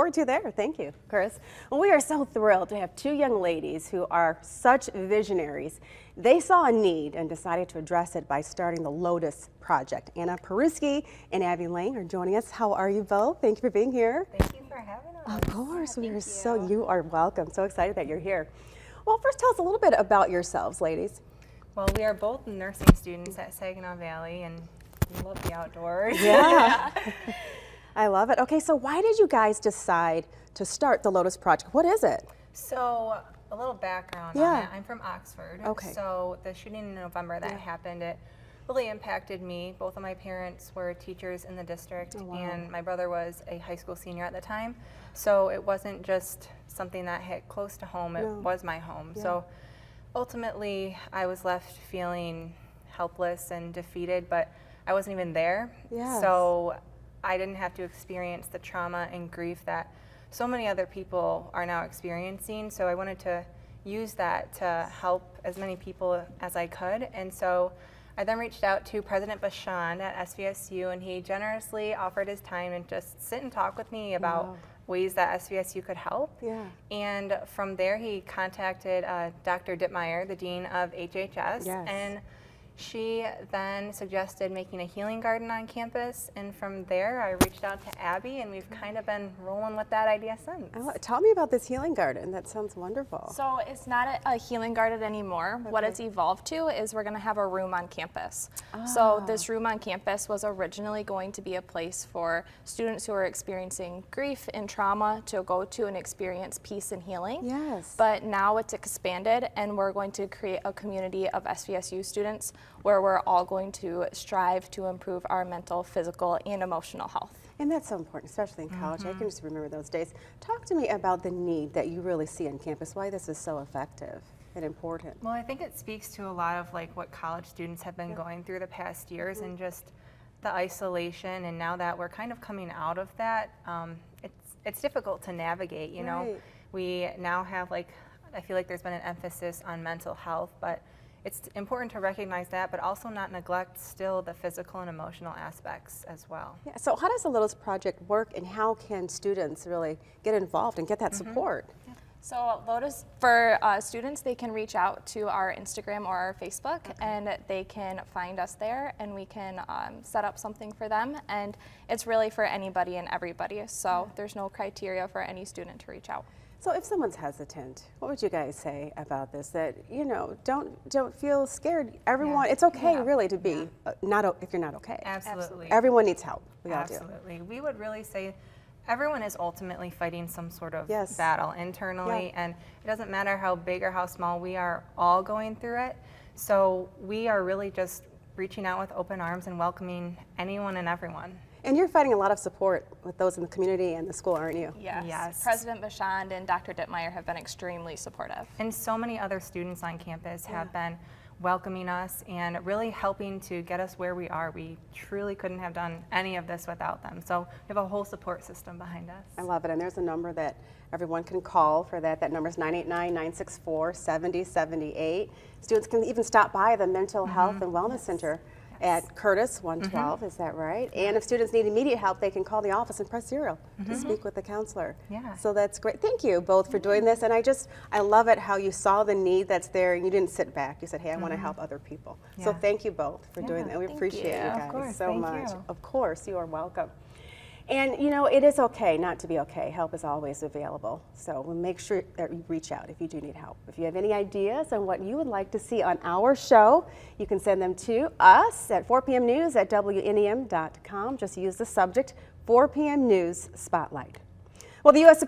Forward to there. Thank you, Chris. Well, we are so thrilled to have two young ladies who are such visionaries. They saw a need and decided to address it by starting the Lotus Project. Anna Peruski and Abby Lang are joining us. How are you both? Thank you for being here. Thank you for having us. Of course, you are welcome. So excited that you're here. Well, first tell us a little bit about yourselves, ladies. Well, we are both nursing students at Saginaw Valley, and we love the outdoors. Yeah. I love it. Okay, so why did you guys decide to start the Lotus Project? What is it? So, a little background on it. I'm from Oxford. Okay. So, the shooting in November that happened, it really impacted me. Both of my parents were teachers in the district, and my brother was a high school senior at the time. So, it wasn't just something that hit close to home, it was my home. So, ultimately, I was left feeling helpless and defeated, but I wasn't even there. So, I didn't have to experience the trauma and grief that so many other people are now experiencing. So I wanted to use that to help as many people as I could. And so I then reached out to President Bashand at SVSU, and he generously offered his time and just sit and talk with me about ways that SVSU could help. And from there he contacted Dr. Dittmeyer, the Dean of HHS, and she then suggested making a healing garden on campus, and from there I reached out to Abby, and we've kind of been rolling with that idea since. Tell me about this healing garden. That sounds wonderful. So it's not a healing garden anymore. What it's evolved to is we're going to have a room on campus. So this room on campus was originally going to be a place for students who are experiencing grief and trauma to go to and experience peace and healing. But now it's expanded, and we're going to create a community of SVSU students where we're all going to strive to improve our mental, physical, and emotional health. And that's so important, especially in college. I can just remember those days. Talk to me about the need that you really see on campus, why this is so effective and important. Well, I think it speaks to a lot of like what college students have been going through the past years, and just the isolation, and now that we're kind of coming out of that, it's difficult to navigate, you know. We now have, like, I feel like there's been an emphasis on mental health, but it's important to recognize that, but also not neglect still the physical and emotional aspects as well. So how does the Lotus Project work, and how can students really get involved and get that support? So Lotus, for students, they can reach out to our Instagram or our Facebook, and they can find us there, and we can set up something for them. And it's really for anybody and everybody, so there's no criteria for any student to reach out. So if someone's hesitant, what would you guys say about this? That, you know, don't feel scared. Everyone, it's okay really to be if you're not okay. Absolutely. Everyone needs help. We all do. We would really say everyone is ultimately fighting some sort of battle internally, and it doesn't matter how big or how small, we are all going through it. So we are really just reaching out with open arms and welcoming anyone and everyone. And you're finding a lot of support with those in the community and the school, aren't you? Yes. President Bashand and Dr. Dittmeyer have been extremely supportive. And so many other students on campus have been welcoming us and really helping to get us where we are. We truly couldn't have done any of this without them. So we have a whole support system behind us. I love it. And there's a number that everyone can call for that. That number is 989-964-7078. Students can even stop by the Mental Health and Wellness Center at Curtis 112, is that right? And if students need immediate help, they can call the office and press 0 to speak with the counselor. So that's great. Thank you both for doing this. And I love it how you saw the need that's there and you didn't sit back. You said, hey, I want to help other people. So than't you both for doing that. We appreciate you guys so much. Of course, you are welcome. And you know, it is okay not to be okay. Help is always available. So we'll make sure that you reach out if you do need help. If you have any ideas on what you would like to see on our show, you can send them to us at 4pmnews@wnem.com. Just use the subject 4 p.m. News Spotlight. Well, the U.S.